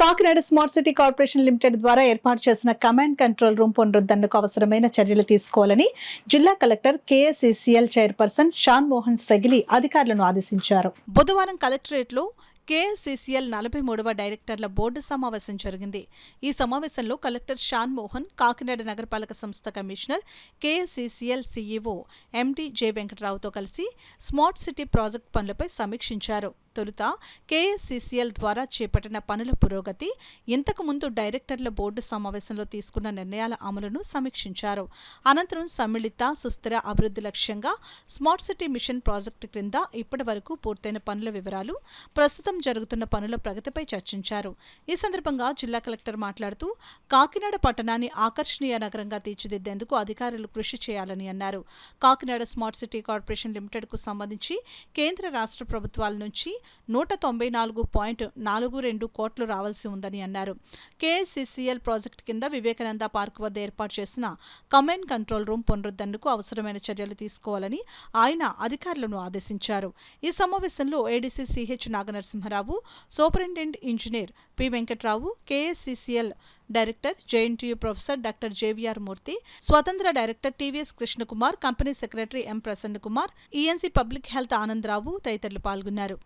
Kakinada smart city corporation limited ద్వారా ఏర్పాటు చేసిన కమాండ్ కంట్రోల్ రూమ్ పునరుద్ధరణకు అవసరమైన చర్యలు తీసుకోవాలని జిల్లా కలెక్టర్ కేఎస్సీసీఎల్ చైర్పర్సన్ షాన్ మోహన్ సెగిలి అధికారులను ఆదేశించారు. బుధవారం కలెక్టరేట్లో కేఎస్సీసీఎల్ 43వ డైరెక్టర్ల బోర్డు సమావేశం జరిగింది. ఈ సమావేశంలో కలెక్టర్ షాన్ మోహన్, కాకినాడ నగరపాలక సంస్థ కమిషనర్, కేఎస్సీసీఎల్ సీఈఓ ఎండీ జె వెంకటరావుతో కలిసి స్మార్ట్ సిటీ ప్రాజెక్టు పనులపై సమీక్షించారు. తొలుత కేఎస్సీసీఎల్ ద్వారా చేపట్టిన పనుల పురోగతి, ఇంతకుముందు డైరెక్టర్ల బోర్డు సమావేశంలో తీసుకున్న నిర్ణయాల అమలును సమీక్షించారు. అనంతరం సమ్మిళిత సుస్థిర అభివృద్ధి లక్ష్యంగా స్మార్ట్ సిటీ మిషన్ ప్రాజెక్టు క్రింద ఇప్పటి వరకు పూర్తయిన పనుల వివరాలు, ప్రస్తుతం జరుగుతున్న పనుల ప్రగతిపై చర్చించారు. ఈ సందర్భంగా జిల్లా కలెక్టర్ మాట్లాడుతూ కాకినాడ పట్టణాన్ని ఆకర్షణీయ నగరంగా తీర్చిదిద్దేందుకు అధికారులు కృషి చేయాలని అన్నారు. కాకినాడ స్మార్ట్ సిటీ కార్పొరేషన్ లిమిటెడ్కు సంబంధించి కేంద్ర రాష్ట్ర ప్రభుత్వాల నుంచి 194.42 కోట్లు రావాల్సి ఉందని అన్నారు. కేఎస్సీసీఎల్ ప్రాజెక్టు కింద వివేకానంద పార్క్ వద్ద ఏర్పాటు చేసిన కమాండ్ కంట్రోల్ రూమ్ పునరుద్ధరణకు అవసరమైన చర్యలు తీసుకోవాలని ఆయన అధికారులను ఆదేశించారు. ఈ సమావేశంలో ADC CH Naganarasimharao, superintendent engineer P Venkatrao, KSCCL director JNTU professor doctor JVR Murthy, స్వతంత్ర director TVS Krishnakumar, company secretary M Prasannakumar, ENC public health Anandarao తదితరులు పాల్గొన్నారు.